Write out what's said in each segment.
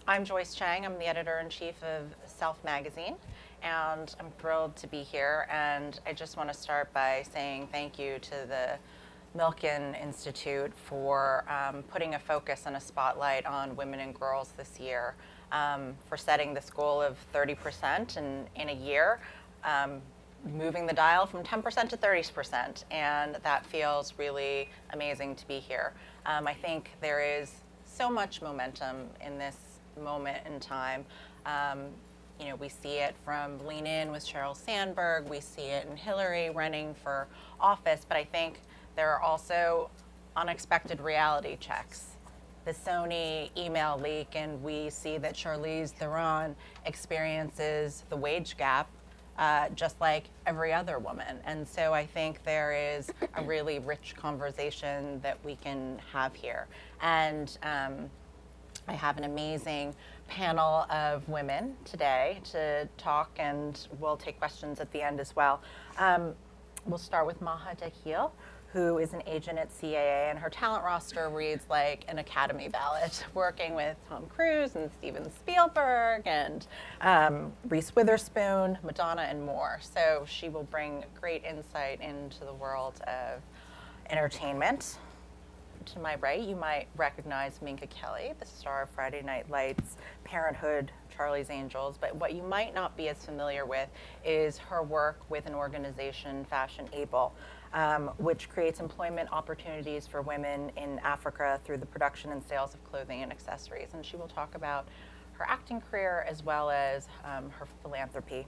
I'm Joyce Chang. I'm the editor-in-chief of Self Magazine, and I'm thrilled to be here. And I just want to start by saying thank you to the Milken Institute for putting a focus and a spotlight on women and girls this year, for setting this goal of 30% in a year, moving the dial from 10% to 30%, and that feels really amazing to be here. I think there is so much momentum in this moment in time. You know, we see it from Lean In with Sheryl Sandberg, we see it in Hillary running for office, but I think there are also unexpected reality checks. The Sony email leak, and we see that Charlize Theron experiences the wage gap just like every other woman. And so I think there is a really rich conversation that we can have here. And I have an amazing panel of women today to talk, and we'll take questions at the end as well. We'll start with Maha Dakhil, who is an agent at CAA, and her talent roster reads like an Academy ballot, working with Tom Cruise and Steven Spielberg and Reese Witherspoon, Madonna, and more. So she will bring great insight into the world of entertainment. To my right, you might recognize Minka Kelly, the star of Friday Night Lights, Parenthood, Charlie's Angels, but what you might not be as familiar with is her work with an organization, Fashion Able, which creates employment opportunities for women in Africa through the production and sales of clothing and accessories. And she will talk about her acting career as well as her philanthropy.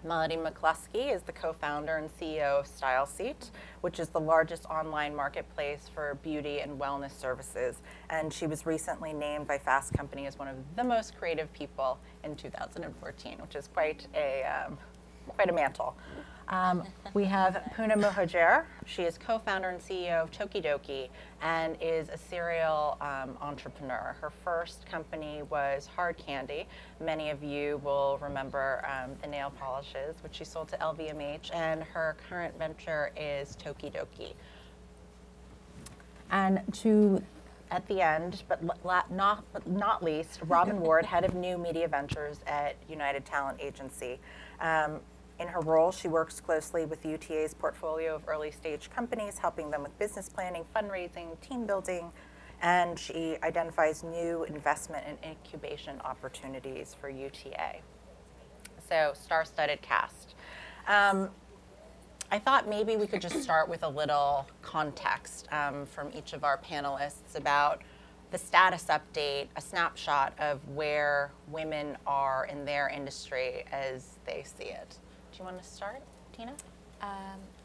Melody McCluskey is the co-founder and CEO of Style Seat, which is the largest online marketplace for beauty and wellness services. And she was recently named by Fast Company as one of the most creative people in 2014, which is quite a mantle. We have Poonam Muhajir. She is co-founder and CEO of Tokidoki and is a serial entrepreneur. Her first company was Hard Candy. Many of you will remember the nail polishes, which she sold to LVMH, and her current venture is Tokidoki. And at the end, but not least, Robin Ward, head of new media ventures at United Talent Agency. In her role, she works closely with UTA's portfolio of early-stage companies, helping them with business planning, fundraising, team building, and she identifies new investment and incubation opportunities for UTA. So, star-studded cast. I thought maybe we could just start with a little context from each of our panelists about the status update, a snapshot of where women are in their industry as they see it. Do you want to start, Tina?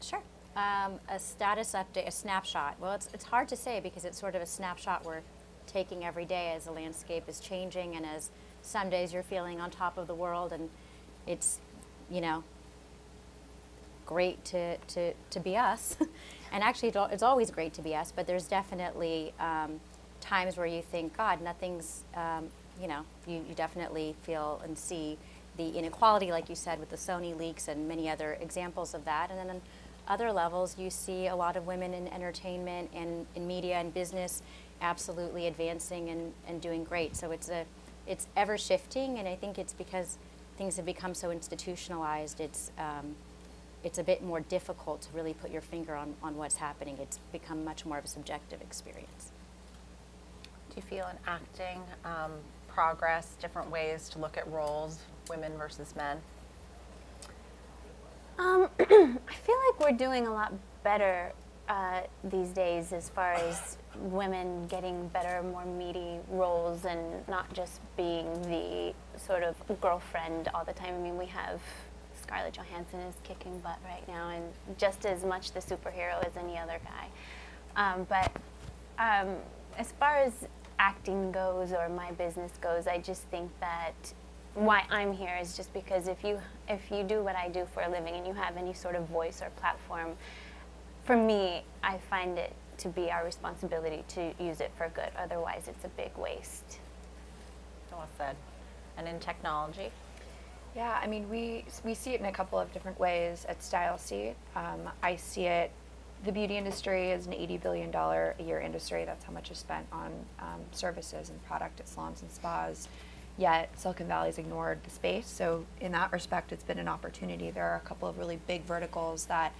Sure. A status update, a snapshot. Well, it's hard to say because it's sort of a snapshot we're taking every day as the landscape is changing, and as some days you're feeling on top of the world, and it's, you know, great to be us. And actually, it's always great to be us, but there's definitely times where you think, God, nothing's, you know, you definitely feel and see the inequality, like you said, with the Sony leaks and many other examples of that. And then on other levels, you see a lot of women in entertainment and in media and business absolutely advancing and doing great. So it's ever shifting, and I think it's because things have become so institutionalized. It's a bit more difficult to really put your finger on what's happening. It's become much more of a subjective experience. Do you feel in acting progress, different ways to look at roles, women versus men? I feel like we're doing a lot better these days as far as women getting better, more meaty roles and not just being the sort of girlfriend all the time. I mean, we have Scarlett Johansson is kicking butt right now and just as much the superhero as any other guy. But as far as acting goes or my business goes, I just think that why I'm here is just because if you do what I do for a living and you have any sort of voice or platform, for me, I find it to be our responsibility to use it for good. Otherwise, it's a big waste. Well said. And in technology? Yeah, I mean, we see it in a couple of different ways at Style Seat. I see it the beauty industry is an $80 billion a year industry. That's how much is spent on services and product at salons and spas. Yet Silicon Valley's ignored the space. So in that respect, it's been an opportunity. There are a couple of really big verticals that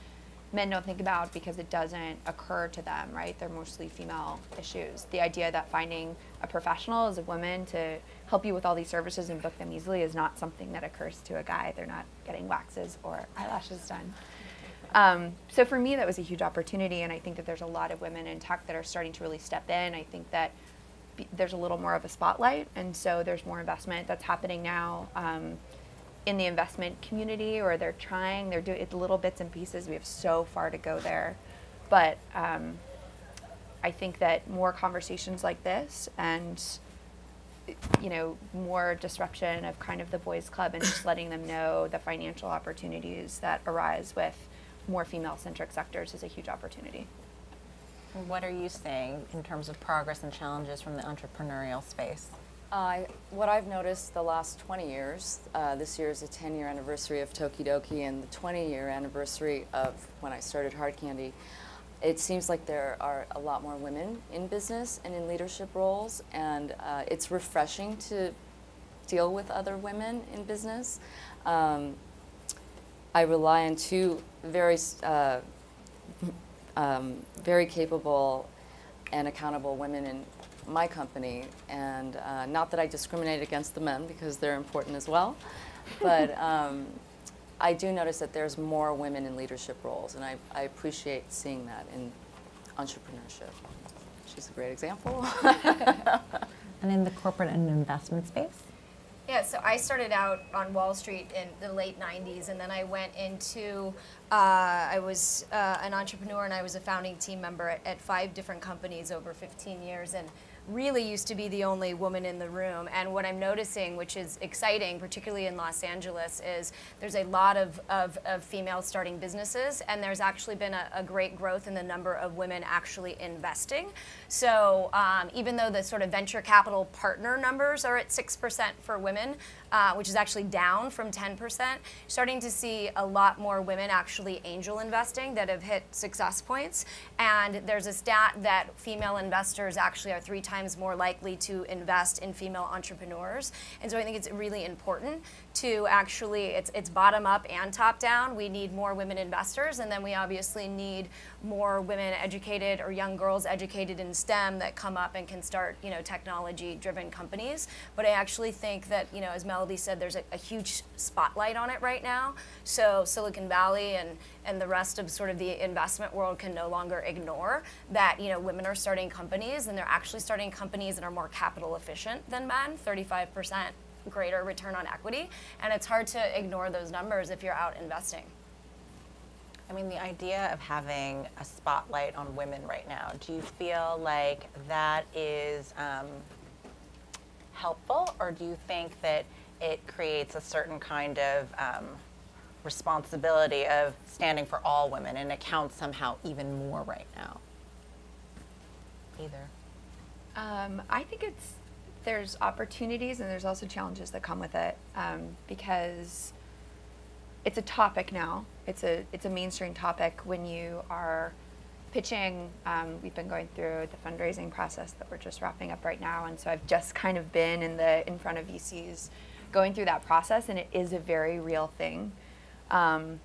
men don't think about because it doesn't occur to them, right? They're mostly female issues. The idea that finding a professional as a woman to help you with all these services and book them easily is not something that occurs to a guy. They're not getting waxes or eyelashes done. So for me, that was a huge opportunity, and I think that there's a lot of women in tech that are starting to really step in. I think that there's a little more of a spotlight, and so there's more investment that's happening now in the investment community, or they're doing it little bits and pieces. We have so far to go there, but I think that more conversations like this and more disruption of kind of the boys club and just letting them know the financial opportunities that arise with more female-centric sectors is a huge opportunity. What are you seeing in terms of progress and challenges from the entrepreneurial space? What I've noticed the last 20 years, this year is the 10-year anniversary of Tokidoki and the 20-year anniversary of when I started Hard Candy. It seems like there are a lot more women in business and in leadership roles, and it's refreshing to deal with other women in business. I rely on two very capable and accountable women in my company, and not that I discriminate against the men because they're important as well, but I do notice that there's more women in leadership roles, and I appreciate seeing that in entrepreneurship. She's a great example. And in the corporate and investment space? Yeah, so I started out on Wall Street in the late 90s, and then I went into, I was an entrepreneur, and I was a founding team member at 5 different companies over 15 years, and really used to be the only woman in the room. And what I'm noticing, which is exciting, particularly in Los Angeles, is there's a lot of females starting businesses, and there's actually been a great growth in the number of women actually investing. So even though the sort of venture capital partner numbers are at 6% for women, which is actually down from 10%, starting to see a lot more women actually angel investing that have hit success points. And there's a stat that female investors actually are 3 times more likely to invest in female entrepreneurs. And so I think it's really important to actually, it's bottom up and top down. We need more women investors, and then we obviously need more women educated or young girls educated in STEM that come up and can start, technology-driven companies. But I actually think that, as Melody said, there's a huge spotlight on it right now. So Silicon Valley and the rest of sort of the investment world can no longer ignore that, women are starting companies, and they're actually starting companies that are more capital efficient than men, 35% greater return on equity. And it's hard to ignore those numbers if you're out investing. I mean, the idea of having a spotlight on women right now, do you feel like that is helpful, or do you think that it creates a certain kind of responsibility of standing for all women, and it counts somehow even more right now? Either. I think there's opportunities and there's also challenges that come with it, because it's a topic now. It's a mainstream topic when you are pitching. We've been going through the fundraising process that we're just wrapping up right now, and so I've just kind of been in front of VCs going through that process, and it is a very real thing. And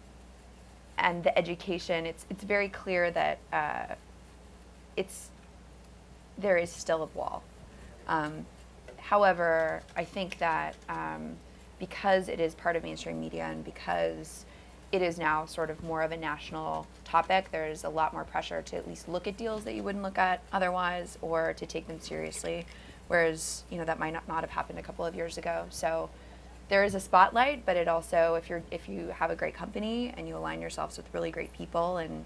the education, it's very clear that there is still a wall. However, I think that because it is part of mainstream media and because it is now sort of more of a national topic, there's a lot more pressure to at least look at deals that you wouldn't look at otherwise, or to take them seriously, whereas that might not have happened a couple of years ago. So there is a spotlight, but it also, if you have a great company and you align yourselves with really great people and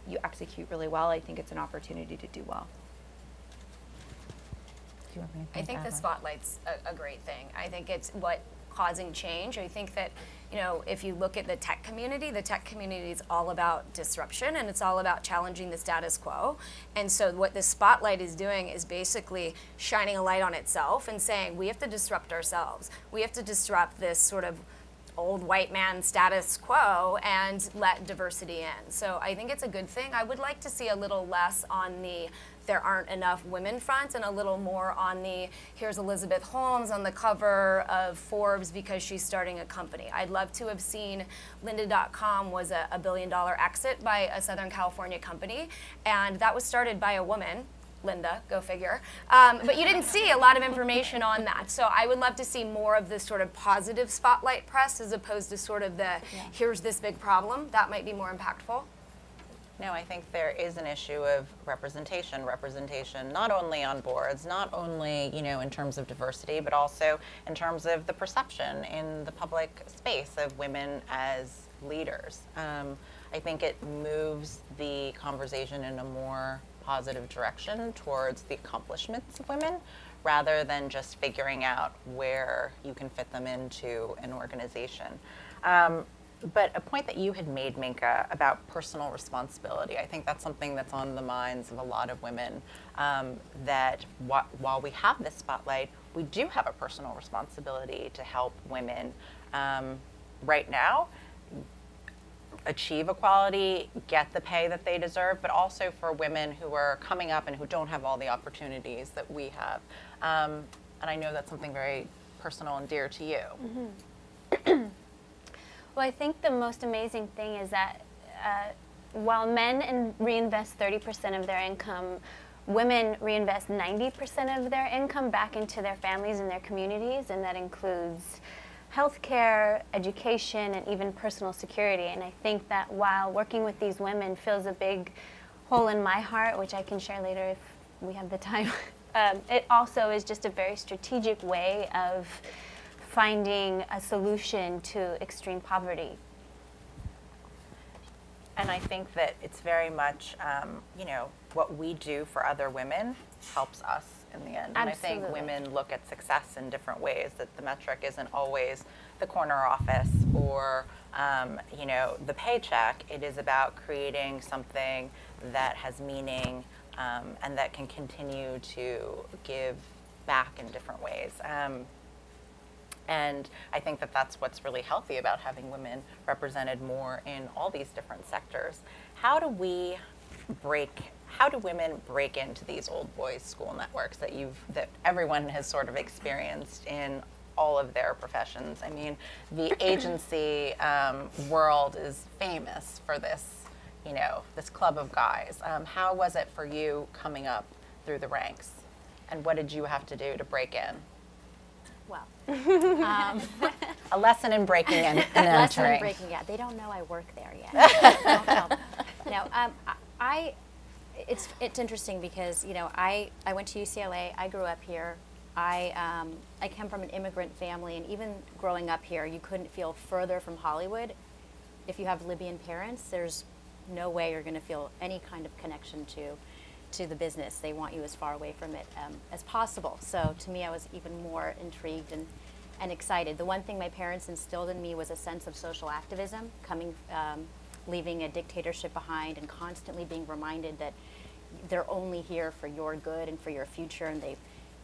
you execute really well, I think it's an opportunity to do well. I think the spotlight's a great thing. I think it's what causing change. I think that, if you look at the tech community is all about disruption, and it's all about challenging the status quo. And so what the spotlight is doing is basically shining a light on itself and saying, we have to disrupt ourselves. We have to disrupt this sort of old white man status quo and let diversity in. So I think it's a good thing. I would like to see a little less on the there aren't enough women front and a little more on the here's Elizabeth Holmes on the cover of Forbes because she's starting a company. I'd love to have seen Lynda.com was a $1 billion exit by a Southern California company, and that was started by a woman. Linda, go figure. But you didn't see a lot of information on that. So I would love to see more of this sort of positive spotlight press as opposed to sort of the here's this big problem. That might be more impactful. No, I think there is an issue of representation not only on boards, not only, in terms of diversity, but also in terms of the perception in the public space of women as leaders. I think it moves the conversation in a more positive direction towards the accomplishments of women rather than just figuring out where you can fit them into an organization. But a point that you had made, Minka, about personal responsibility, I think that's something that's on the minds of a lot of women, that while we have this spotlight, we do have a personal responsibility to help women right now achieve equality, get the pay that they deserve, but also for women who are coming up and who don't have all the opportunities that we have. And I know that's something very personal and dear to you. Mm-hmm. Well, I think the most amazing thing is that while men reinvest 30% of their income, women reinvest 90% of their income back into their families and their communities, and that includes healthcare, education, and even personal security. And I think that while working with these women fills a big hole in my heart, which I can share later if we have the time, it also is just a very strategic way of finding a solution to extreme poverty. And I think that it's very much, what we do for other women helps us in the end. And Absolutely. I think women look at success in different ways, that the metric isn't always the corner office or, the paycheck. It is about creating something that has meaning and that can continue to give back in different ways. And I think that that's what's really healthy about having women represented more in all these different sectors. How do women break into these old boys school networks that everyone has sort of experienced in all of their professions? I mean, the agency world is famous for this, this club of guys. How was it for you coming up through the ranks? And what did you have to do to break in? Well, a lesson in breaking in and entering. lesson in breaking, yeah. They don't know I work there yet. Don't tell them. No, it's interesting because I went to UCLA. I grew up here. I came from an immigrant family, and even growing up here, you couldn't feel further from Hollywood. If you have Libyan parents, there's no way you're going to feel any kind of connection to the business. They want you as far away from it as possible. So to me, I was even more intrigued and excited. The one thing my parents instilled in me was a sense of social activism, leaving a dictatorship behind and constantly being reminded that they're only here for your good and for your future, and they,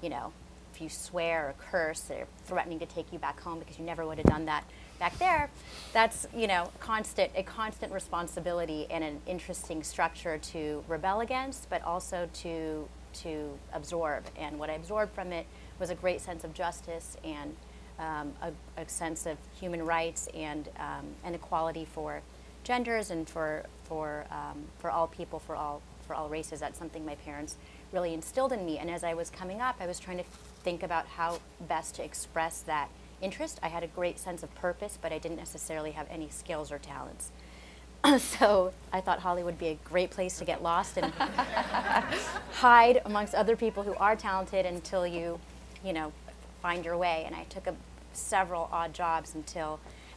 if you swear or curse, they're threatening to take you back home because you never would have done that back there. That's a constant responsibility and an interesting structure to rebel against, but also to absorb. And what I absorbed from it was a great sense of justice and a sense of human rights and equality for genders and for all people, for all races. That's something my parents really instilled in me. And as I was coming up, I was trying to think about how best to express that interest. I had a great sense of purpose, but I didn't necessarily have any skills or talents. So I thought Hollywood would be a great place to get lost and hide amongst other people who are talented until you find your way. And I took several odd jobs and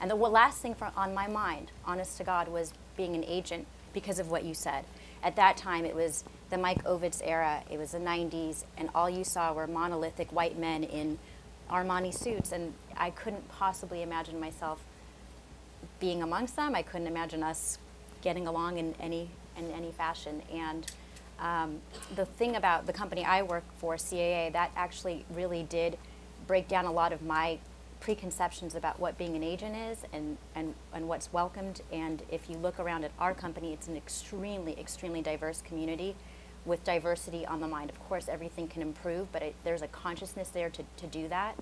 the last thing on my mind, honest to God, was being an agent because of what you said. At that time, it was the Mike Ovitz era. It was the 90s, and all you saw were monolithic white men in Armani suits, and I couldn't possibly imagine myself being amongst them. I couldn't imagine us getting along in any fashion. And the thing about the company I work for, CAA, that actually really did break down a lot of my preconceptions about what being an agent is and what's welcomed. And if you look around at our company, it's an extremely, extremely diverse community with diversity on the mind. Of course, everything can improve, but there's a consciousness there to do that.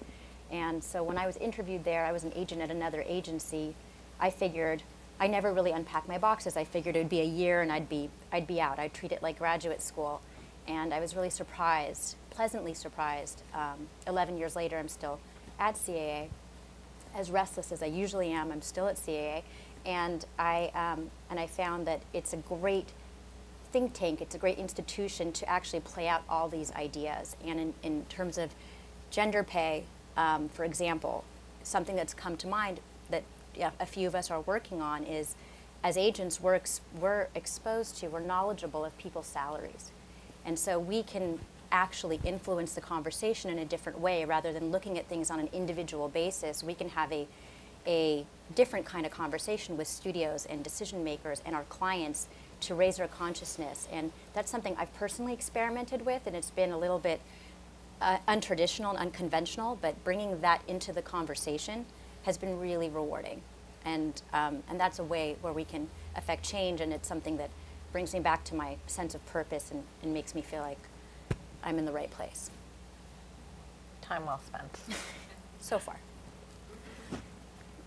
And so when I was interviewed there, I was an agent at another agency. I figured, I never really unpacked my boxes. I figured it would be a year and I'd be out. I'd treat it like graduate school. And I was really surprised, pleasantly surprised. 11 years later, I'm still at CAA. As restless as I usually am, I'm still at CAA. And I found that it's a great think tank, it's a great institution to actually play out all these ideas. And in terms of gender pay, for example, something that's come to mind that a few of us are working on is, as agents, we're exposed to, we're knowledgeable of people's salaries. And so we can actually influence the conversation in a different way rather than looking at things on an individual basis. We can have a different kind of conversation with studios and decision makers and our clients to raise their consciousness. And that's something I've personally experimented with, and it's been a little bit untraditional and unconventional, but bringing that into the conversation has been really rewarding. And that's a way where we can affect change, and it's something that brings me back to my sense of purpose and makes me feel like I'm in the right place. Time well spent. So far.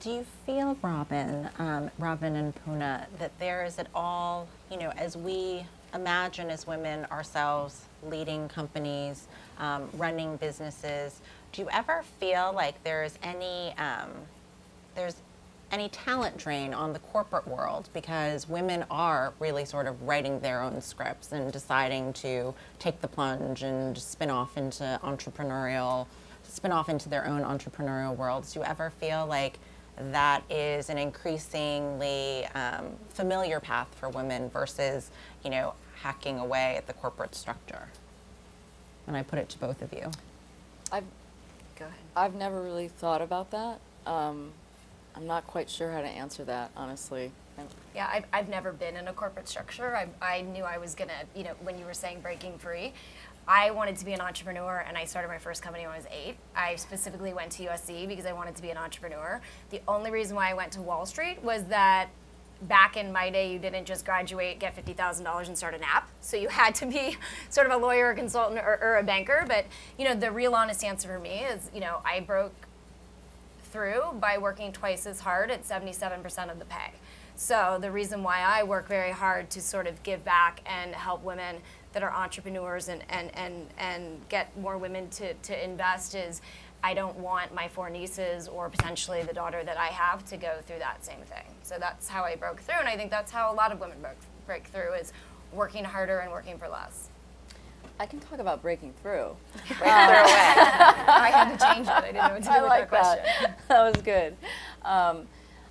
Do you feel, Robin and Poona, that there is at all, as we imagine as women ourselves leading companies, running businesses, do you ever feel like there's any talent drain on the corporate world because women are really sort of writing their own scripts and deciding to take the plunge and spin off into their own entrepreneurial worlds? Do you ever feel like that is an increasingly familiar path for women versus, hacking away at the corporate structure? And I put it to both of you. Go ahead. I've never really thought about that. I'm not quite sure how to answer that, honestly. Yeah, I've never been in a corporate structure. I knew I was gonna, when you were saying breaking free, I wanted to be an entrepreneur, and I started my first company when I was 8. I specifically went to USC because I wanted to be an entrepreneur. The only reason why I went to Wall Street was that back in my day, you didn't just graduate, get $50,000 and start an app. So you had to be sort of a lawyer, a consultant, or a banker. But the real honest answer for me is, I broke through by working twice as hard at 77% of the pay. So the reason why I work very hard to sort of give back and help women that are entrepreneurs and get more women to invest is I don't want my 4 nieces or potentially the daughter that I have to go through that same thing. So that's how I broke through, and I think that's how a lot of women break through, is working harder and working for less. I can talk about breaking through. I had to change it. I didn't know what to do with that question. That was good.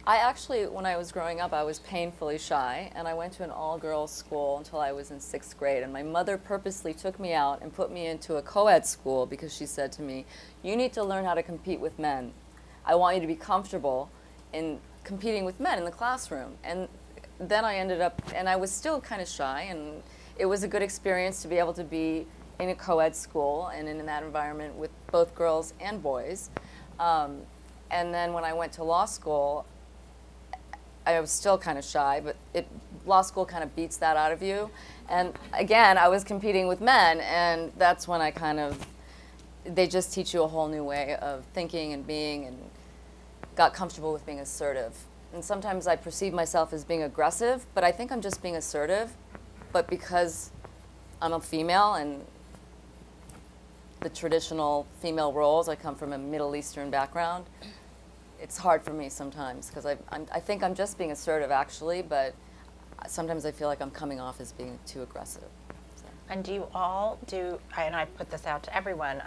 I actually, when I was growing up, I was painfully shy, and I went to an all-girls school until I was in 6th grade, and my mother purposely took me out and put me into a co-ed school because she said to me, you need to learn how to compete with men. I want you to be comfortable in competing with men in the classroom. And then I ended up, and I was still kind of shy, and it was a good experience to be able to be in a co-ed school and in that environment with both girls and boys. And then when I went to law school, I was still kind of shy, but law school kind of beats that out of you. And again, I was competing with men, and that's when they just teach you a whole new way of thinking and being, and got comfortable with being assertive. And sometimes I perceive myself as being aggressive, but I think I'm just being assertive. But because I'm a female and the traditional female roles, I come from a Middle Eastern background, it's hard for me sometimes because I think I'm just being assertive actually, but sometimes I feel like I'm coming off as being too aggressive. So. And do you all and I put this out to everyone,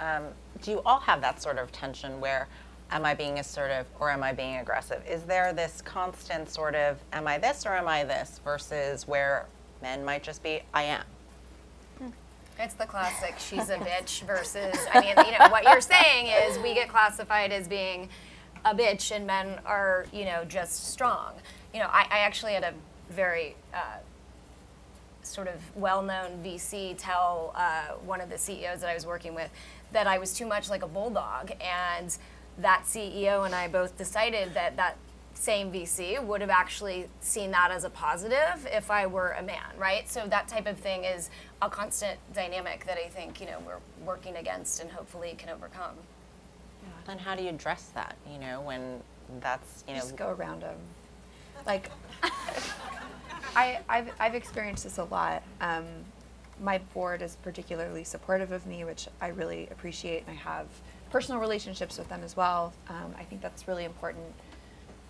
do you all have that sort of tension where am I being assertive or am I being aggressive? Is there this constant sort of am I this or am I this versus where men might just be I am? It's the classic she's a bitch versus, what you're saying is we get classified as being a bitch and men are, just strong. I actually had a very sort of well-known VC tell one of the CEOs that I was working with that I was too much like a bulldog, and that CEO and I both decided that that same VC would have actually seen that as a positive if I were a man, right? So that type of thing is a constant dynamic that I think, you know, we're working against and hopefully can overcome. And how do you address that, you know, when that's, you know... Just go around them. Like, I've experienced this a lot. My board is particularly supportive of me, which I really appreciate, and I have personal relationships with them as well. I think that's really important.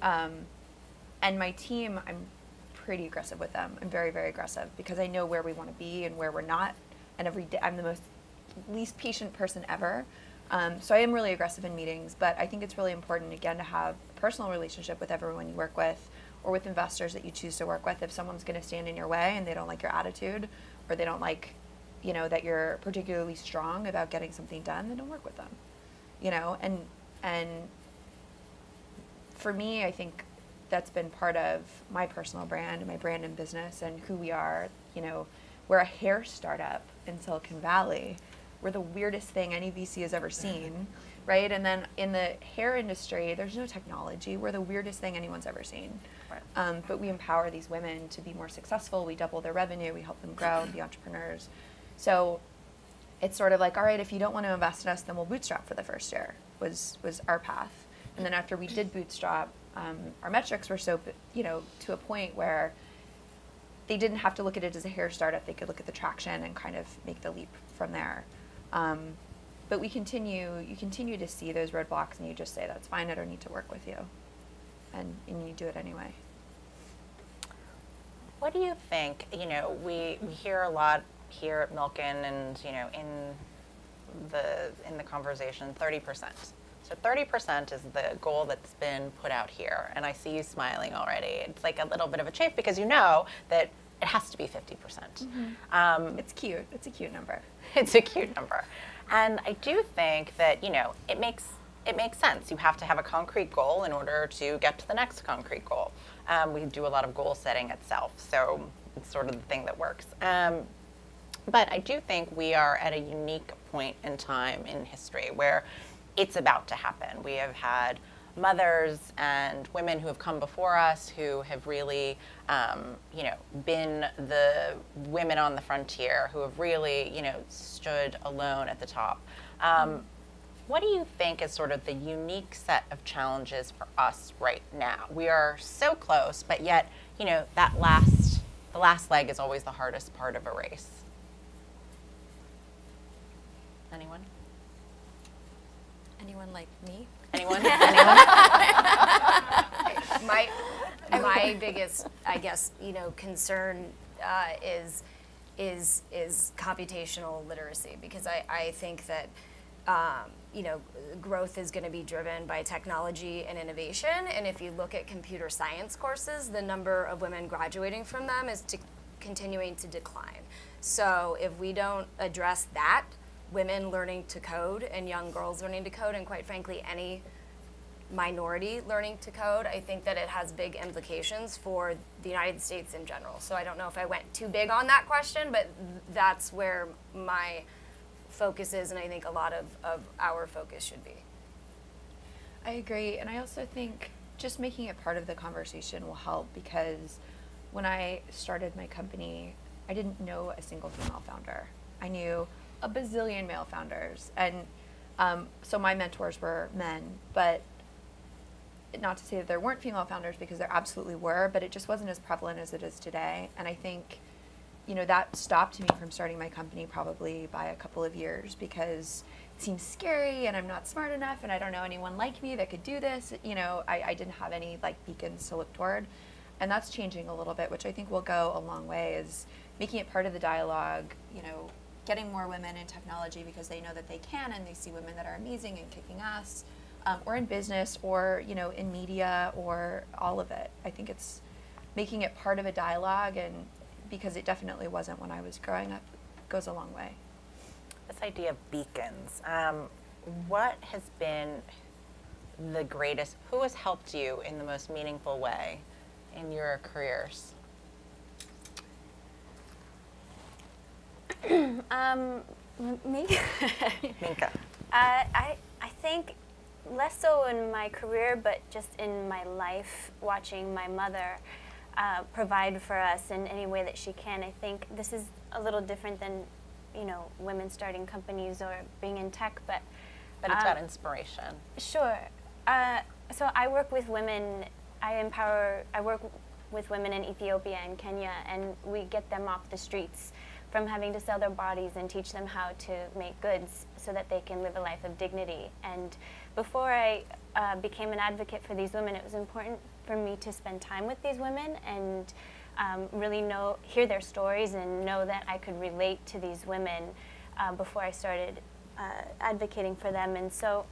And my team, I'm pretty aggressive with them. I'm very, very aggressive because I know where we want to be and where we're not. And every day, I'm the least patient person ever. So I am really aggressive in meetings, but I think it's really important, again, to have a personal relationship with everyone you work with or with investors that you choose to work with. If someone's going to stand in your way and they don't like your attitude or they don't like, you know, that you're particularly strong about getting something done, then don't work with them, you know? And for me, I think that's been part of my personal brand and my brand in business and who we are. You know, we're a hair startup in Silicon Valley. We're the weirdest thing any VC has ever seen, right? And then in the hair industry, there's no technology. We're the weirdest thing anyone's ever seen. Right. But we empower these women to be more successful. We double their revenue. We help them grow and be entrepreneurs. So it's sort of like, all right, if you don't want to invest in us, then we'll bootstrap for the first year, was our path. And then after we did bootstrap, our metrics were so, you know, to a point where they didn't have to look at it as a hair startup. They could look at the traction and kind of make the leap from there. But you continue to see those roadblocks and you just say, that's fine, I don't need to work with you. And you do it anyway. What do you think, you know, we hear a lot here at Milken and, you know, in the conversation, 30%. So 30% is the goal that's been put out here. And I see you smiling already. It's like a little bit of a chafe because you know that it has to be 50%. Mm-hmm. It's cute. It's a cute number. It's a cute number. And I do think that, you know, it makes sense. You have to have a concrete goal in order to get to the next concrete goal. We do a lot of goal setting itself, so it's sort of the thing that works. But I do think we are at a unique point in time in history where it's about to happen. We have had mothers and women who have come before us who have really, you know, been the women on the frontier who have really, you know, stood alone at the top. What do you think is sort of the unique set of challenges for us right now? We are so close, but yet, you know, the last leg is always the hardest part of a race. Anyone? Anyone like me? Anyone? My biggest, I guess, you know, concern is computational literacy, because I think that you know, growth is going to be driven by technology and innovation. And if you look at computer science courses, the number of women graduating from them is continuing to decline. So if we don't address that, women learning to code and young girls learning to code, and quite frankly, any minority learning to code, I think that it has big implications for the United States in general. So I don't know if I went too big on that question, but that's where my focus is, and I think a lot of our focus should be. I agree, and I also think just making it part of the conversation will help, because when I started my company, I didn't know a single female founder. I knew a bazillion male founders, and so my mentors were men, but not to say that there weren't female founders, because there absolutely were, but it just wasn't as prevalent as it is today. And I think, you know, that stopped me from starting my company probably by a couple of years, because it seems scary and I'm not smart enough and I don't know anyone like me that could do this. You know, I didn't have any like beacons to look toward. And that's changing a little bit, which I think will go a long way, is making it part of the dialogue, you know, getting more women in technology because they know that they can, and they see women that are amazing and kicking ass, or in business, or, you know, in media, or all of it. I think it's making it part of a dialogue, and because it definitely wasn't when I was growing up, goes a long way. This idea of beacons, what has been the greatest, who has helped you in the most meaningful way in your careers? Me? Minka. I think less so in my career, but just in my life, watching my mother provide for us in any way that she can. I think this is a little different than, women starting companies or being in tech, but it's about inspiration. Sure. So I work with women. I work with women in Ethiopia and Kenya, and we get them off the streets from having to sell their bodies and teach them how to make goods so that they can live a life of dignity. And before I became an advocate for these women, it was important for me to spend time with these women and really hear their stories and know that I could relate to these women before I started advocating for them. And so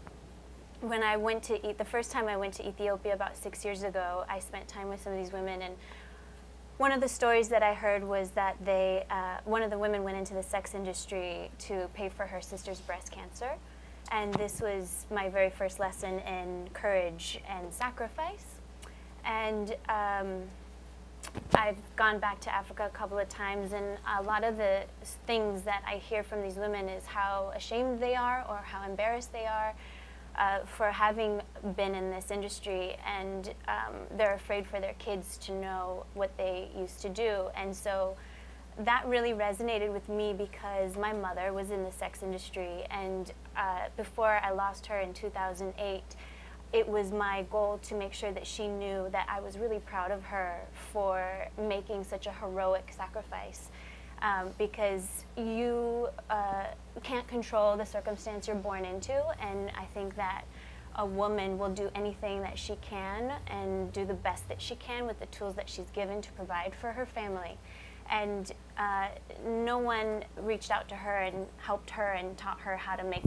when I went to the first time I went to Ethiopia about 6 years ago, I spent time with some of these women, and one of the stories that I heard was that one of the women went into the sex industry to pay for her sister's breast cancer. And this was my very first lesson in courage and sacrifice. And I've gone back to Africa a couple of times, and a lot of the things that I hear from these women is how ashamed they are or how embarrassed they are for having been in this industry, and they're afraid for their kids to know what they used to do. And so that really resonated with me because my mother was in the sex industry, and before I lost her in 2008, it was my goal to make sure that she knew that I was really proud of her for making such a heroic sacrifice. Because you can't control the circumstance you're born into, and I think that a woman will do anything that she can and do the best that she can with the tools that she's given to provide for her family. And no one reached out to her and helped her and taught her how to make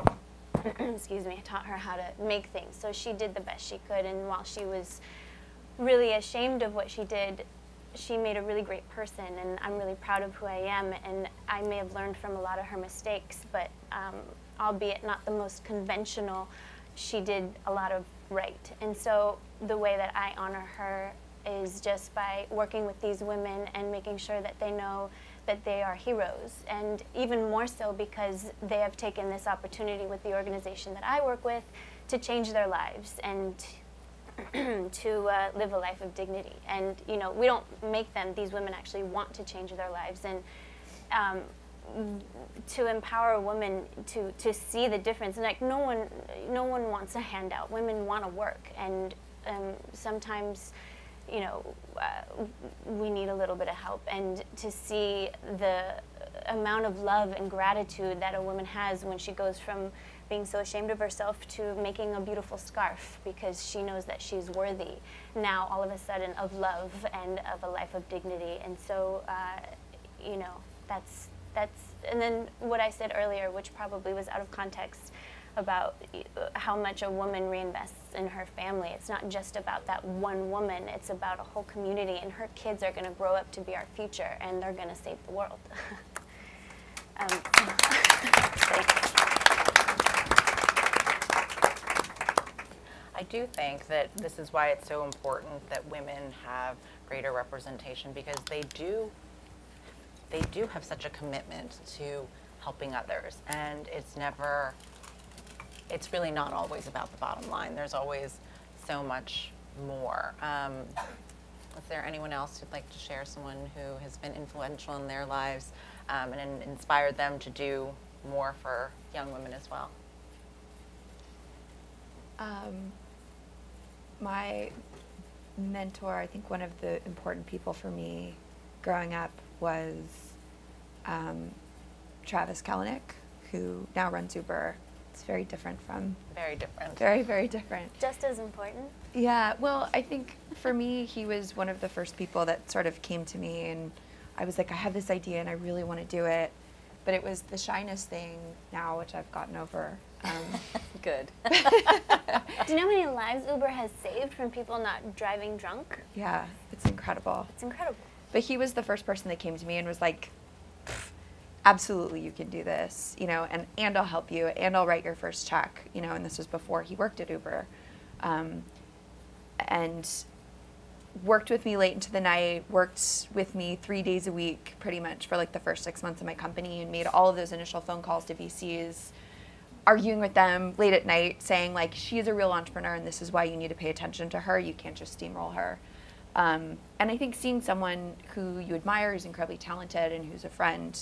taught her how to make things. So she did the best she could, and while she was really ashamed of what she did, she made a really great person, and I'm really proud of who I am, and I may have learned from a lot of her mistakes, but albeit not the most conventional, she did a lot of right. And so the way that I honor her is just by working with these women and making sure that they know that they are heroes, and even more so because they have taken this opportunity with the organization that I work with to change their lives and to live a life of dignity. And we don't make them. These women actually want to change their lives, and to empower a woman to see the difference. And like no one wants a handout. Women want to work, and sometimes we need a little bit of help. And to see the amount of love and gratitude that a woman has when she goes from being so ashamed of herself to making a beautiful scarf because she knows that she's worthy now all of a sudden of love and of a life of dignity. And so that's and then what I said earlier, which probably was out of context, about how much a woman reinvests in her family. It's not just about that one woman, it's about a whole community, and her kids are going to grow up to be our future, and they're going to save the world. I do think that this is why it's so important that women have greater representation, because they do have such a commitment to helping others, and it's really not always about the bottom line. There's always so much more. Is there anyone else who'd like to share someone who has been influential in their lives and inspired them to do more for young women as well? My mentor, I think one of the important people for me growing up was Travis Kalanick, who now runs Uber. It's very different from... Very different. Very, very different. Just as important. Yeah, well, I think for me, he was one of the first people that sort of came to me, and I was like, I have this idea and I really want to do it. But it was the shyness thing now, which I've gotten over. Good. Do you know how many lives Uber has saved from people not driving drunk? Yeah, it's incredible. It's incredible. But he was the first person that came to me and was like, absolutely, you can do this, and I'll help you, and I'll write your first check, and this was before he worked at Uber. And worked with me late into the night, worked with me 3 days a week pretty much for like the first 6 months of my company, and made all of those initial phone calls to VCs, arguing with them late at night saying like, she's a real entrepreneur and this is why you need to pay attention to her. You can't just steamroll her. And I think seeing someone who you admire, who's incredibly talented and who's a friend,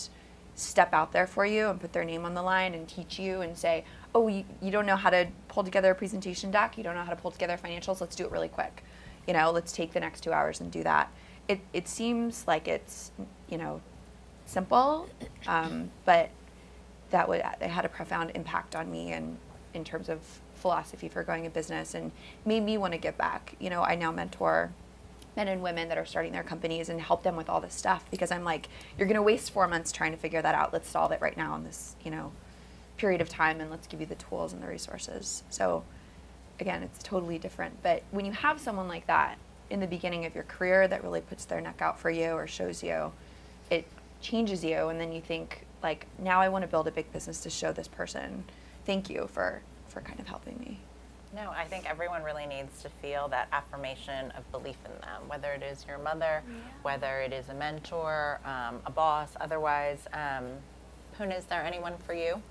step out there for you and put their name on the line and teach you and say, oh, you don't know how to pull together a presentation deck, you don't know how to pull together financials, let's do it really quick. You know, let's take the next 2 hours and do that. It seems like it's, you know, simple, but it had a profound impact on me and in terms of philosophy for growing a business and made me want to give back. You know, I now mentor men and women that are starting their companies and help them with all this stuff because I'm like, you're going to waste 4 months trying to figure that out. Let's solve it right now in this, you know, period of time, and let's give you the tools and the resources. So again, it's totally different. But when you have someone like that in the beginning of your career that really puts their neck out for you or shows you, it changes you, and then you think like, now I want to build a big business to show this person, thank you for kind of helping me. No, I think everyone really needs to feel that affirmation of belief in them, whether it is your mother, whether it is a mentor, a boss, otherwise. Poona, is there anyone for you?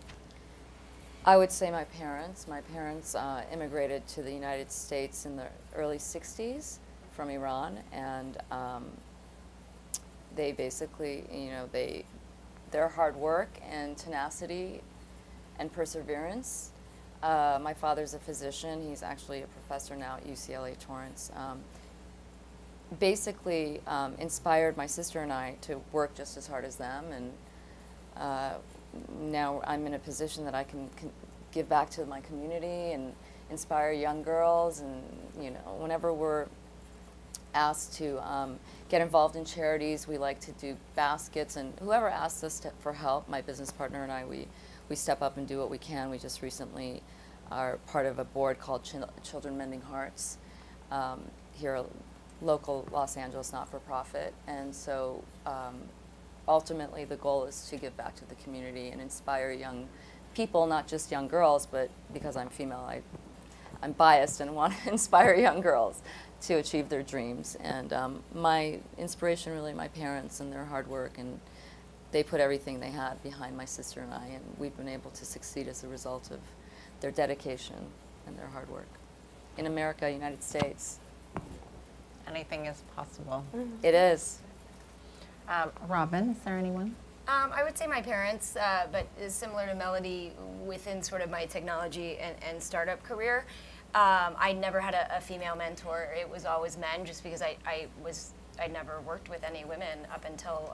I would say my parents. My parents immigrated to the United States in the early 60s from Iran, and they basically, you know, their hard work and tenacity and perseverance. My father's a physician. He's actually a professor now at UCLA Torrance. Basically inspired my sister and I to work just as hard as them, and now I'm in a position that I can give back to my community and inspire young girls. And you know, whenever we're asked to get involved in charities, we like to do baskets, and whoever asks us for help, my business partner and I, we step up and do what we can. We just recently are part of a board called Children Mending Hearts, here, a local Los Angeles not-for-profit. And so ultimately the goal is to give back to the community and inspire young people, not just young girls, but because I'm female, I'm biased and want to inspire young girls to achieve their dreams. And my inspiration, really, my parents and their hard work, and they put everything they had behind my sister and I, and we've been able to succeed as a result of their dedication and their hard work. In America, United States. Anything is possible. It is. Robin, is there anyone? I would say my parents, but is similar to Melody within sort of my technology and startup career. I never had a female mentor. It was always men, just because I never worked with any women up until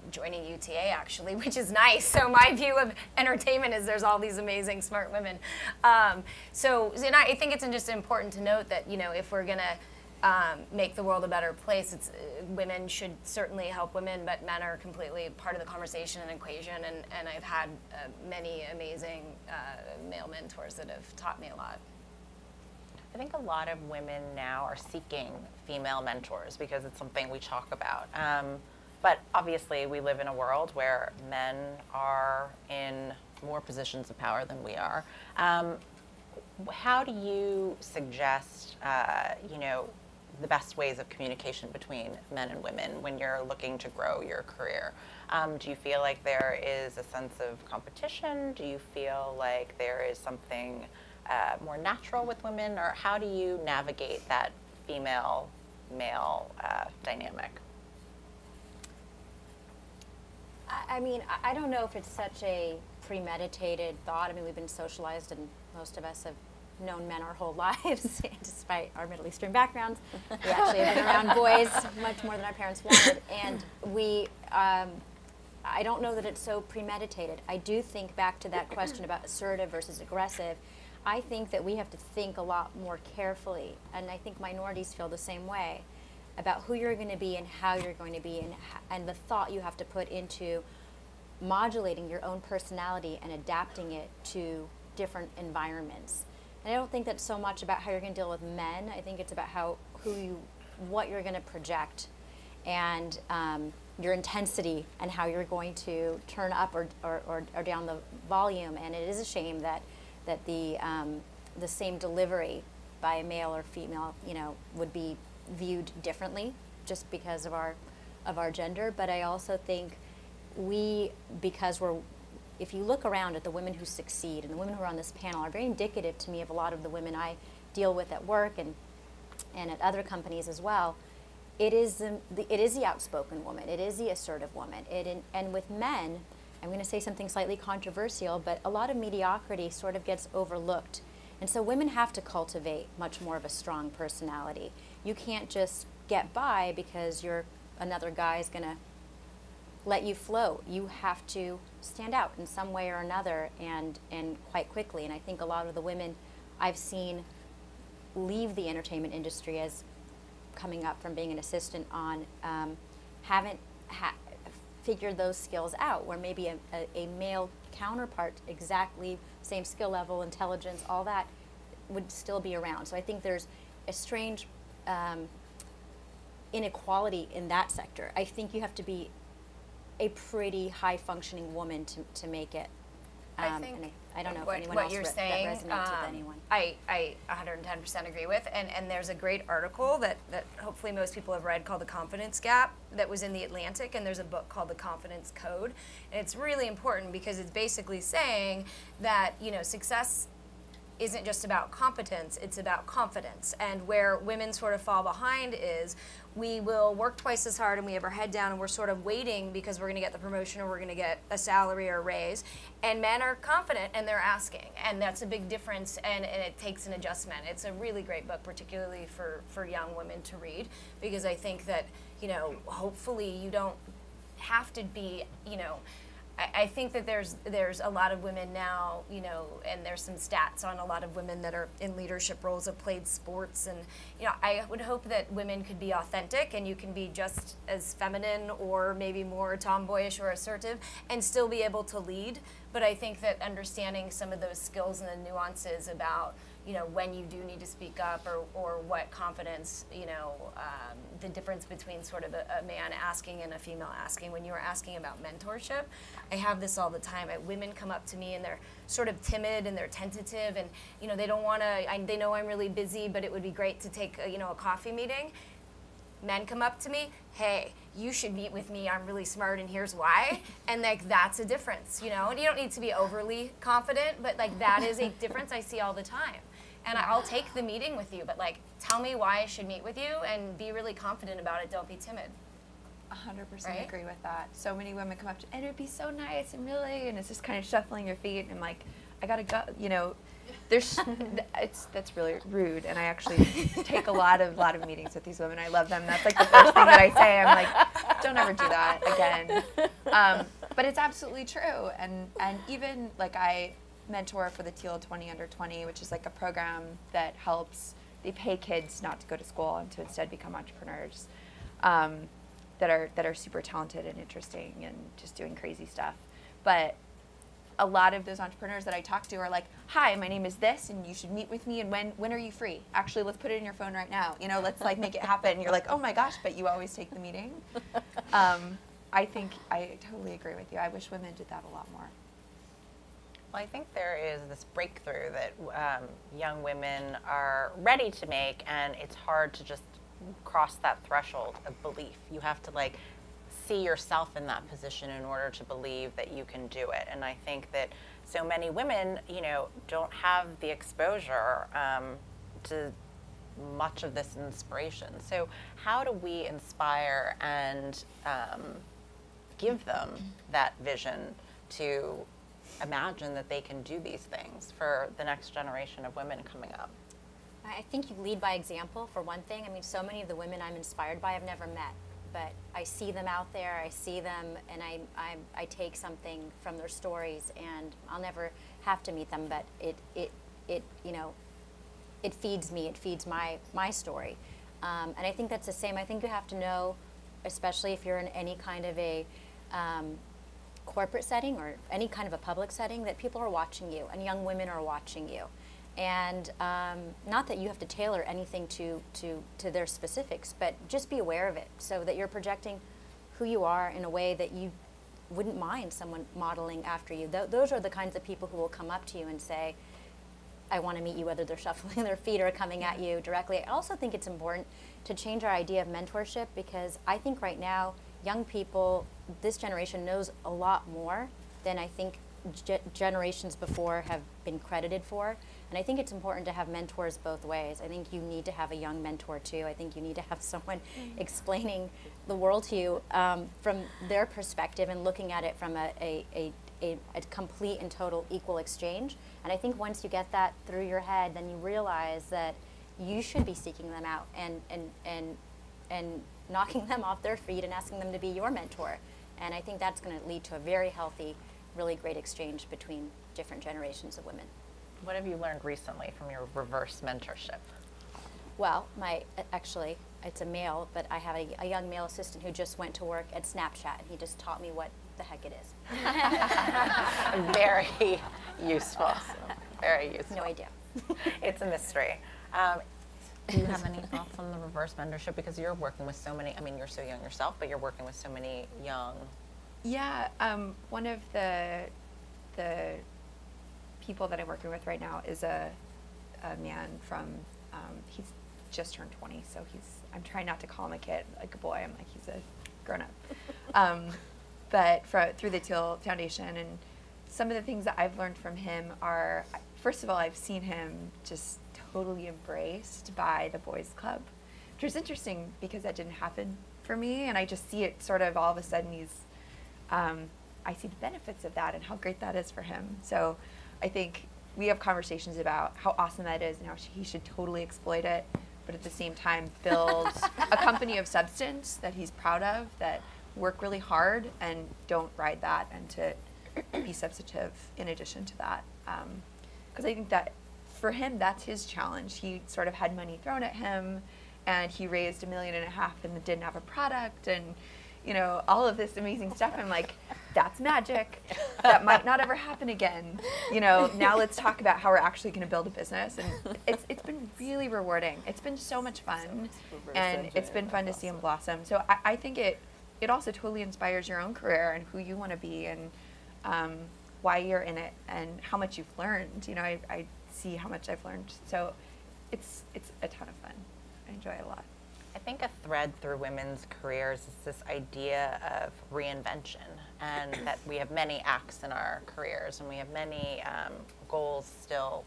joining UTA, actually, which is nice. So my view of entertainment is there's all these amazing, smart women. So and I think it's just important to note that, you know, if we're going to make the world a better place, women should certainly help women, but men are completely part of the conversation and equation. And I've had many amazing male mentors that have taught me a lot. I think a lot of women now are seeking female mentors because it's something we talk about. But obviously we live in a world where men are in more positions of power than we are. How do you suggest, you know, the best ways of communication between men and women when you're looking to grow your career? Do you feel like there is a sense of competition? Do you feel like there is something more natural with women, or how do you navigate that female-male dynamic? I mean, I don't know if it's such a premeditated thought. I mean, we've been socialized, and most of us have known men our whole lives, despite our Middle Eastern backgrounds. We actually have been around boys much more than our parents wanted, and we, I don't know that it's so premeditated. I do think back to that question about assertive versus aggressive. I think that we have to think a lot more carefully, and I think minorities feel the same way, about who you're going to be and how you're going to be, and the thought you have to put into modulating your own personality and adapting it to different environments. And I don't think that's so much about how you're going to deal with men. I think it's about what you're going to project, and your intensity, and how you're going to turn up or down the volume. And it is a shame that the same delivery by a male or female, you know, would be viewed differently just because of our gender. But I also think because we're if you look around at the women who succeed, and the women who are on this panel are very indicative to me of a lot of the women I deal with at work and at other companies as well. It is the outspoken woman. It is the assertive woman. And with men, I'm going to say something slightly controversial, but a lot of mediocrity sort of gets overlooked. And so women have to cultivate much more of a strong personality. You can't just get by because another guy is going to let you float. You have to stand out in some way or another, and quite quickly. And I think a lot of the women I've seen leave the entertainment industry as coming up from being an assistant on haven't figured those skills out, where maybe a male counterpart, exactly same skill level, intelligence, all that, would still be around. So I think there's a strange inequality in that sector. I think you have to be a pretty high-functioning woman to make it. I think and I don't know if anyone what else you're that saying, resonates with anyone. I 110% agree with, and there's a great article that hopefully most people have read called The Confidence Gap that was in The Atlantic, and there's a book called The Confidence Code, and it's really important because it's basically saying that, you know, success isn't just about competence, it's about confidence. And where women sort of fall behind is we will work twice as hard and we have our head down and we're sort of waiting because we're going to get the promotion or we're going to get a salary or a raise. And men are confident and they're asking. And that's a big difference, and it takes an adjustment. It's a really great book, particularly for young women to read, because I think that, you know, hopefully you don't have to be, you know, I think that there's a lot of women now, you know, and there's some stats on a lot of women that are in leadership roles, have played sports, and, you know, I would hope that women could be authentic and you can be just as feminine or maybe more tomboyish or assertive and still be able to lead. But I think that understanding some of those skills and the nuances about, you know, when you do need to speak up, or what confidence, you know, the difference between sort of a man asking and a female asking. When you were asking about mentorship, I have this all the time. Women come up to me and they're sort of timid and they're tentative, and, you know, they don't want to, they know I'm really busy, but it would be great to take a, you know, a coffee meeting. Men come up to me, hey, you should meet with me, I'm really smart and here's why. And like, that's a difference, you know? And you don't need to be overly confident, but like, that is a difference I see all the time. And I'll take the meeting with you, but like, tell me why I should meet with you and be really confident about it, don't be timid. 100% Right? agree with that. So many women come up to, and it'd be so nice and really, and it's just kind of shuffling your feet, and I'm like, I gotta go, you know, there's, that's really rude, and I actually take a lot of meetings with these women. I love them. That's like the first thing that I say. I'm like, don't ever do that again. But it's absolutely true, and even like I mentor for the Teal 20 Under 20, which is like a program that helps, they pay kids not to go to school and to instead become entrepreneurs, that are super talented and interesting and just doing crazy stuff. But a lot of those entrepreneurs that I talk to are like, hi, my name is this, and you should meet with me, and when are you free? Actually, let's put it in your phone right now. You know, let's like make it happen. And you're like, oh my gosh, but you always take the meeting. I think I totally agree with you. I wish women did that a lot more. Well, I think there is this breakthrough that young women are ready to make, and it's hard to just cross that threshold of belief. You have to like see yourself in that position in order to believe that you can do it. And I think that so many women, you know, don't have the exposure to much of this inspiration. So how do we inspire and give them that vision to imagine that they can do these things for the next generation of women coming up? I think you lead by example, for one thing. I mean, so many of the women I'm inspired by I've never met, but I see them out there, I see them, and I take something from their stories, and I'll never have to meet them, but it you know, it feeds me, it feeds my story. And I think that's the same. I think you have to know, especially if you're in any kind of a corporate setting or any kind of a public setting, that people are watching you, and young women are watching you. And not that you have to tailor anything to their specifics, but just be aware of it so that you're projecting who you are in a way that you wouldn't mind someone modeling after you. Those are the kinds of people who will come up to you and say, I want to meet you, whether they're shuffling their feet or coming at you directly. I also think it's important to change our idea of mentorship, because I think right now young people, this generation knows a lot more than I think generations before have been credited for. And I think it's important to have mentors both ways. I think you need to have a young mentor too. I think you need to have someone explaining the world to you from their perspective and looking at it from a complete and total equal exchange. And I think once you get that through your head, then you realize that you should be seeking them out and knocking them off their feet and asking them to be your mentor. And I think that's going to lead to a very healthy, really great exchange between different generations of women. What have you learned recently from your reverse mentorship? Well, actually, it's a male, but I have a young male assistant who just went to work at Snapchat, and he just taught me what the heck it is. Very useful. Very useful. No idea. It's a mystery. Do you have any thoughts on the reverse mentorship? Because you're working with so many, I mean, you're so young yourself, but you're working with so many young. Yeah, one of the people that I'm working with right now is a man from, he's just turned 20, so I'm trying not to call him a kid, like a boy, I'm like, he's a grown-up. But through the Teal Foundation, and some of the things that I've learned from him are, first of all, I've seen him just totally embraced by the boys club, which was interesting because that didn't happen for me, and I just see it sort of all of a sudden I see the benefits of that and how great that is for him. So I think we have conversations about how awesome that is and how he should totally exploit it, but at the same time build a company of substance that he's proud of, that work really hard and don't ride that, and to be substantive in addition to that. Because I think that for him, that's his challenge. He sort of had money thrown at him, and he raised $1.5 million and didn't have a product, and all of this amazing stuff. I'm like, that's magic. That might not ever happen again. Now let's talk about how we're actually going to build a business. And it's been really rewarding. It's been so much fun, and it's been fun to see him blossom. So I think it also totally inspires your own career and who you want to be, and why you're in it, and how much you've learned. I see how much I've learned. So it's a ton of fun. I enjoy it a lot. I think a thread through women's careers is this idea of reinvention, and that we have many acts in our careers, and we have many goals still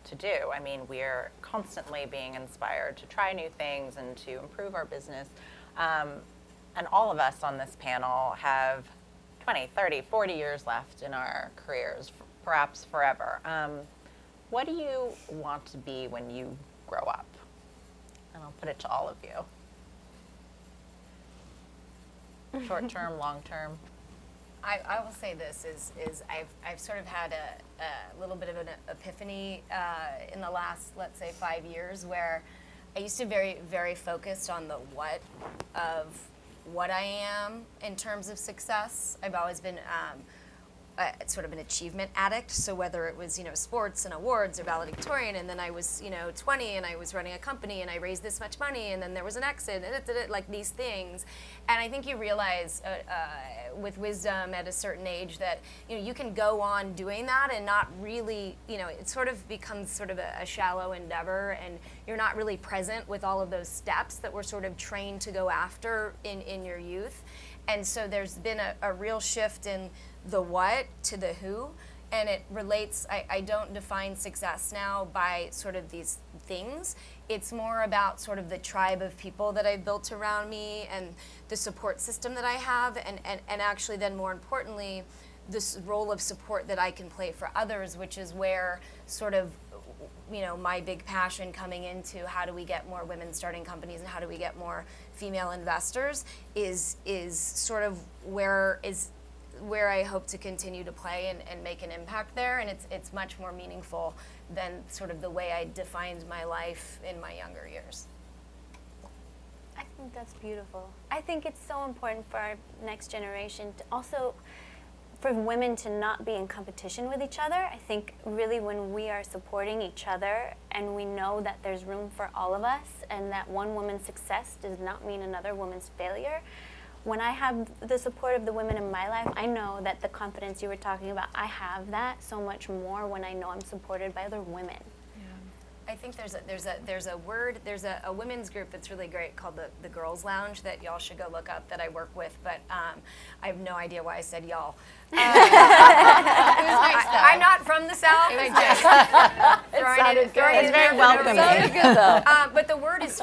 to do. I mean, we're constantly being inspired to try new things and to improve our business. And all of us on this panel have 20, 30, 40 years left in our careers, perhaps forever. What do you want to be when you grow up? And I'll put it to all of you. Short term, long term. I will say this is I've sort of had a little bit of an epiphany in the last, let's say, 5 years, where I used to be very, very focused on the what of what I am in terms of success. I've always been sort of an achievement addict. So whether it was, sports and awards or valedictorian, and then I was, 20 and I was running a company and I raised this much money, and then there was an exit, and like these things. And I think you realize with wisdom at a certain age that, you can go on doing that and not really, it sort of becomes sort of a shallow endeavor, and you're not really present with all of those steps that we're sort of trained to go after in your youth. And so there's been a real shift in the what to the who, and it relates, I don't define success now by sort of these things. It's more about sort of the tribe of people that I've built around me, and the support system that I have, and actually then more importantly, this role of support that I can play for others, which is where sort of, my big passion coming into how do we get more women starting companies and how do we get more female investors is sort of where I hope to continue to play and make an impact there, and it's much more meaningful than sort of the way I defined my life in my younger years. I think that's beautiful. I think it's so important for our next generation to also, for women to not be in competition with each other. I think really when we are supporting each other and we know that there's room for all of us, and that one woman's success does not mean another woman's failure. When I have the support of the women in my life, I know that the confidence you were talking about, I have that so much more when I know I'm supported by other women. I think there's a women's group that's really great called the Girls Lounge that y'all should go look up that I work with, but I have no idea why I said y'all. I'm not from the South. I just throwing it very welcoming. Sounded good though. But the word is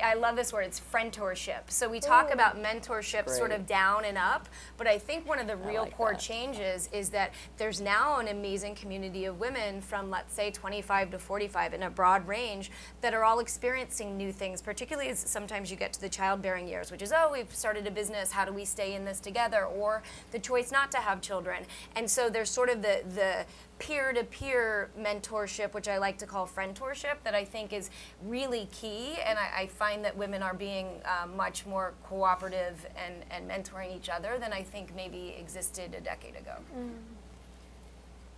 I love this word. It's friendtorship. So we talk about mentorship sort of down and up, but I think one of the real core changes is that there's now an amazing community of women from, let's say, 25 to 45 in a broad range that are all experiencing new things, particularly as sometimes you get to the childbearing years, which is, oh, we've started a business, how do we stay in this together, or the choice not to have children. And so there's sort of the peer-to-peer mentorship, which I like to call friendtorship, that I think is really key, and I find that women are being much more cooperative and mentoring each other than I think maybe existed a decade ago.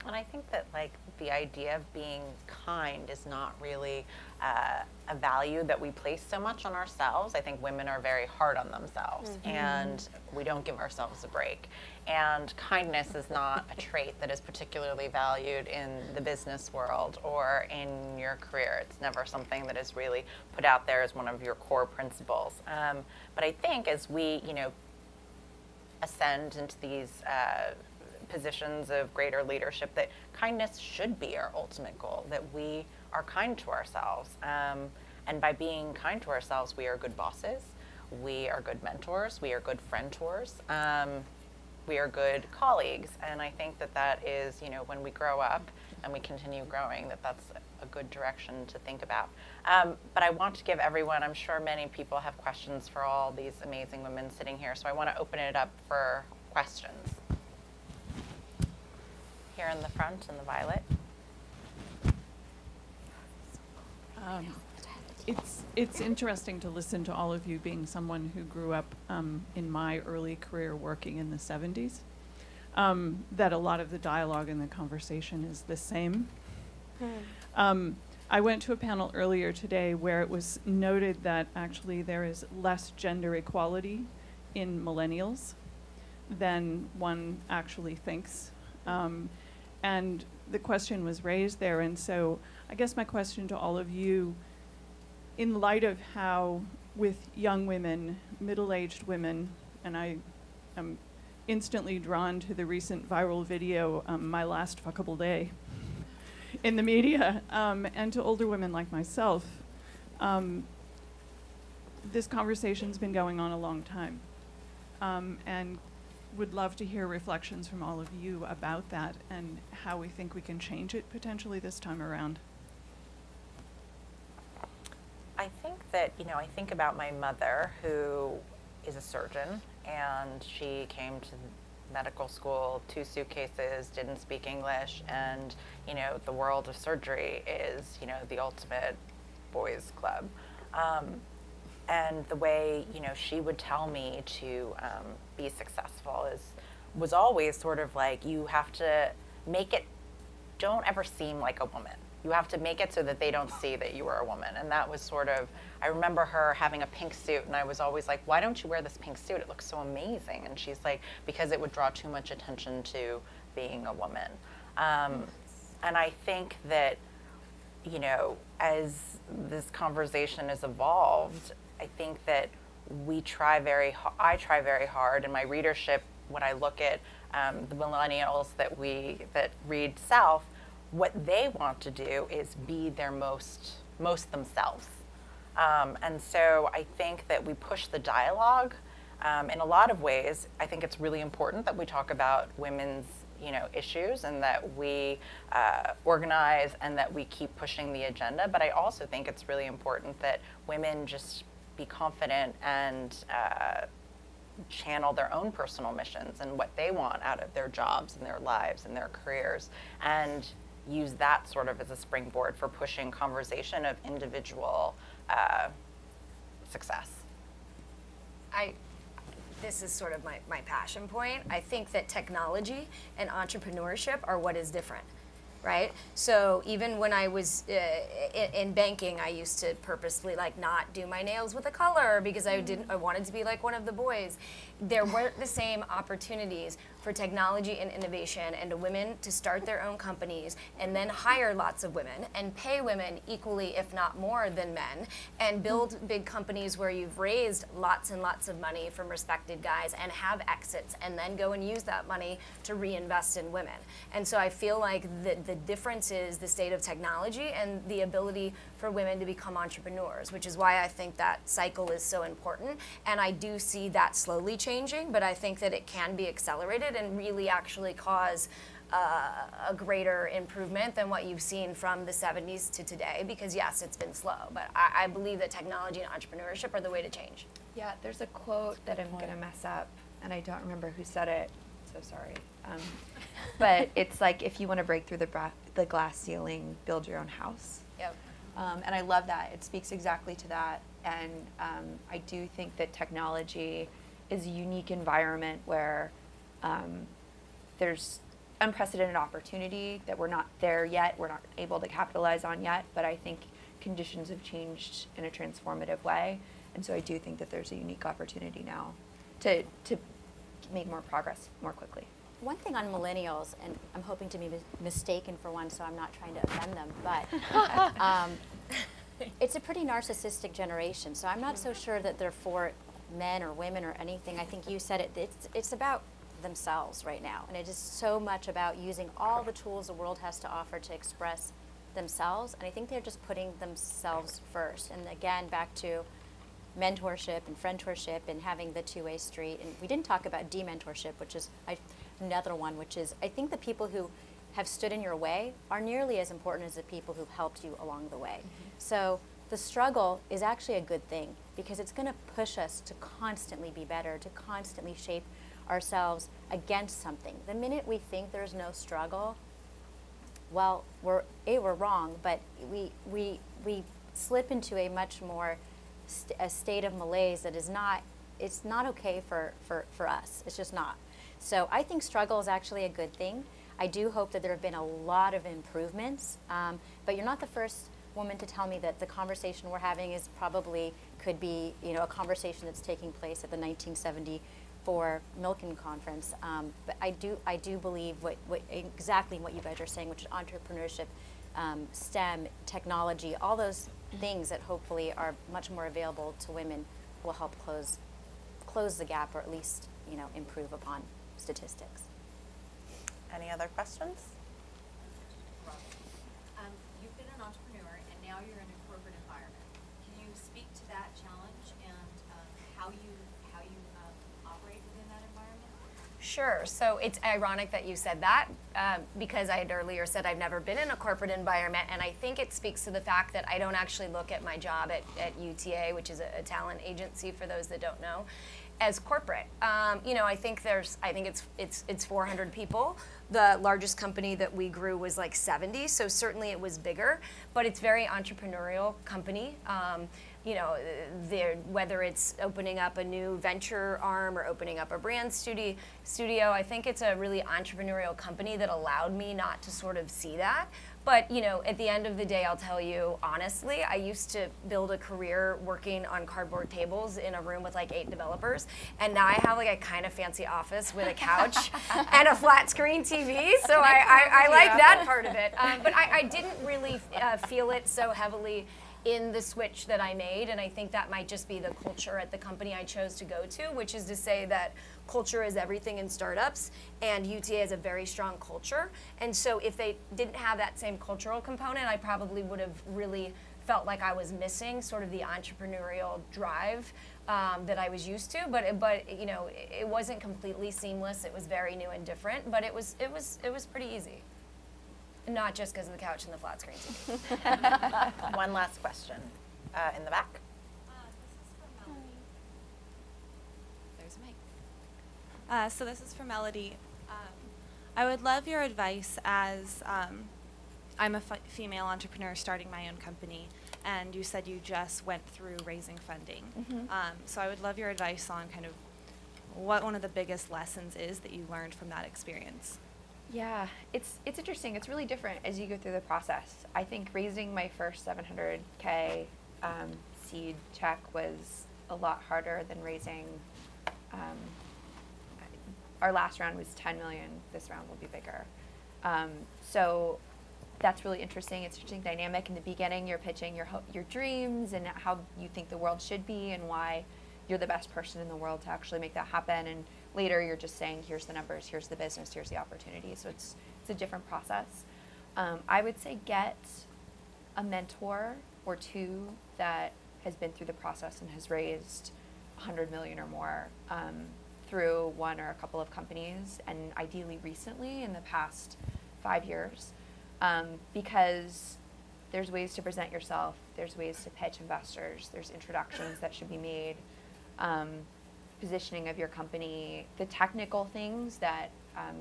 And I think that like the idea of being kind is not really a value that we place so much on ourselves. I think women are very hard on themselves, and we don't give ourselves a break. And kindness is not a trait that is particularly valued in the business world or in your career. It's never something that is really put out there as one of your core principles. But I think as we, ascend into these positions of greater leadership, that kindness should be our ultimate goal, that we are kind to ourselves. And by being kind to ourselves, we are good bosses, we are good mentors, we are good friendtors, we are good colleagues. And I think that that is, when we grow up and we continue growing, that's a good direction to think about. But I want to give everyone, I'm sure many people have questions for all these amazing women sitting here, so I want to open it up for questions. Here in the front, in the violet. It's interesting to listen to all of you, being someone who grew up in my early career working in the 70s, that a lot of the dialogue and the conversation is the same. I went to a panel earlier today where it was noted that actually there is less gender equality in millennials than one actually thinks. And the question was raised there, and so I guess my question to all of you, in light of how with young women, middle-aged women, and I am instantly drawn to the recent viral video, My Last Fuckable Day, in the media, and to older women like myself, this conversation's been going on a long time, and would love to hear reflections from all of you about that and how we think we can change it potentially this time around. I think that, I think about my mother, who is a surgeon, and she came to medical school, 2 suitcases, didn't speak English, and, the world of surgery is, the ultimate boys club. And the way, she would tell me to be successful was always sort of like, you have to make it, don't ever seem like a woman. You have to make it so that they don't see that you are a woman. And that was sort of, I remember her having a pink suit, and I was always like, why don't you wear this pink suit? It looks so amazing. And she's like, because it would draw too much attention to being a woman. And I think that, as this conversation has evolved, I think that I try very hard in my readership when I look at the millennials that read South. What they want to do is be their most themselves. And so I think that we push the dialogue in a lot of ways. I think it's really important that we talk about women's issues, and that we organize, and that we keep pushing the agenda. But I also think it's really important that women just be confident and channel their own personal missions and what they want out of their jobs and their lives and their careers, and use that sort of as a springboard for pushing conversation of individual success. This is sort of my passion point. I think that technology and entrepreneurship are what is different, right? So even when I was in banking, I used to purposely not do my nails with a color because I wanted to be like one of the boys. There weren't the same opportunities for technology and innovation and to women to start their own companies and then hire lots of women and pay women equally, if not more, than men, and build big companies where you've raised lots and lots of money from respected guys and have exits and then go and use that money to reinvest in women. And so I feel like the difference is the state of technology and the ability for women to become entrepreneurs, which is why I think that cycle is so important. And I do see that slowly changing, but I think that it can be accelerated and really actually cause a greater improvement than what you've seen from the 70s to today, because yes, it's been slow, but I believe that technology and entrepreneurship are the way to change. Yeah, there's a quote that I'm going to mess up, and I don't remember who said it, so sorry. But it's like, if you want to break through the glass ceiling, build your own house. Yep. And I love that. It speaks exactly to that. And I do think that technology is a unique environment where there's unprecedented opportunity that we're not there yet, we're not able to capitalize on yet, but I think conditions have changed in a transformative way. And so I do think that there's a unique opportunity now to make more progress more quickly. One thing on millennials, and I'm hoping to be mistaken for one, so I'm not trying to offend them, but it's a pretty narcissistic generation, so I'm not so sure that they're for men or women or anything. I think you said it, it's about themselves right now, and it is so much about using all the tools the world has to offer to express themselves, and I think they're just putting themselves first. And again, back to mentorship and friendship and having the two-way street. And we didn't talk about de-mentorship, which is another one, which is I think the people who have stood in your way are nearly as important as the people who've helped you along the way. So the struggle is actually a good thing, because it's going to push us to constantly be better, to constantly shape ourselves against something. The minute we think there's no struggle, well, we're wrong, but we slip into a much more a state of malaise that is not, it's not okay for us. It's just not. So I think struggle is actually a good thing. I do hope that there have been a lot of improvements, but you're not the first woman to tell me that the conversation we're having is probably could be, you know, a conversation that's taking place at the 1974 Milken Conference. But I do believe exactly what you guys are saying, which is entrepreneurship, STEM, technology, all those things that hopefully are much more available to women will help close the gap, or at least, you know, improve upon statistics. Any other questions? You've been an entrepreneur and now you're in a corporate environment. Can you speak to that challenge and how you operate within that environment? Sure. So it's ironic that you said that because I had earlier said I've never been in a corporate environment, and I think it speaks to the fact that I don't actually look at my job at UTA, which is a talent agency for those that don't know, as corporate. You know, I think it's 400 people. The largest company that we grew was like 70, so certainly it was bigger, but it's very entrepreneurial company. You know, whether it's opening up a new venture arm or opening up a brand studio, I think it's a really entrepreneurial company that allowed me not to sort of see that. But, you know, at the end of the day, I'll tell you honestly, I used to build a career working on cardboard tables in a room with like 8 developers, and now I have like a kind of fancy office with a couch and a flat screen TV, so I like that part of it. But I didn't really feel it so heavily in the switch that I made, and I think that might just be the culture at the company I chose to go to, which is to say that culture is everything in startups, and UTA has a very strong culture. And so if they didn't have that same cultural component, I probably would have really felt like I was missing sort of the entrepreneurial drive that I was used to. But you know, it wasn't completely seamless. It was very new and different, but it was pretty easy. Not just because of the couch and the flat screen TV. One last question in the back. This is for Melody. There's a mic. So this is for Melody. I would love your advice as I'm a female entrepreneur starting my own company, and you said you just went through raising funding. So I would love your advice on kind of what one of the biggest lessons is that you learned from that experience. Yeah, it's interesting. It's really different as you go through the process. I think raising my first $700K seed check was a lot harder than raising our last round was 10 million. This round will be bigger. So that's really interesting. It's an interesting dynamic. In the beginning, you're pitching your dreams and how you think the world should be and why you're the best person in the world to actually make that happen. And later, you're just saying, here's the numbers, here's the business, here's the opportunity. So it's a different process. I would say get a mentor or two that has been through the process and has raised 100 million or more through one or a couple of companies, and ideally recently in the past 5 years, because there's ways to present yourself, there's ways to pitch investors, there's introductions that should be made, positioning of your company, the technical things that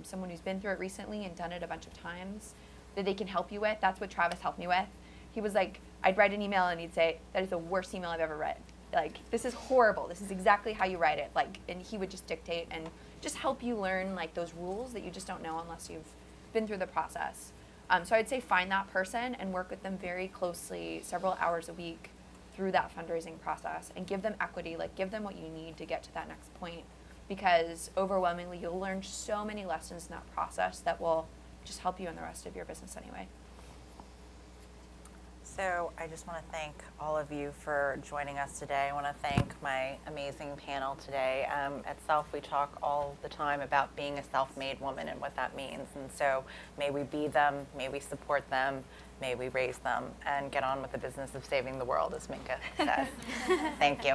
someone who's been through it recently and done it a bunch of times, that they can help you with. That's what Travis helped me with. He was like, I'd write an email and he'd say, that is the worst email I've ever read. Like, this is horrible. This is exactly how you write it. Like, and he would just dictate and just help you learn like those rules that you just don't know unless you've been through the process. So I'd say find that person and work with them very closely, several hours a week through that fundraising process, and give them equity, like give them what you need to get to that next point, because overwhelmingly you'll learn so many lessons in that process that will just help you in the rest of your business anyway. So I just want to thank all of you for joining us today. I want to thank my amazing panel today. At Self, we talk all the time about being a self-made woman and what that means. And so may we be them, may we support them, may we raise them, and get on with the business of saving the world, as Minka says. Thank you.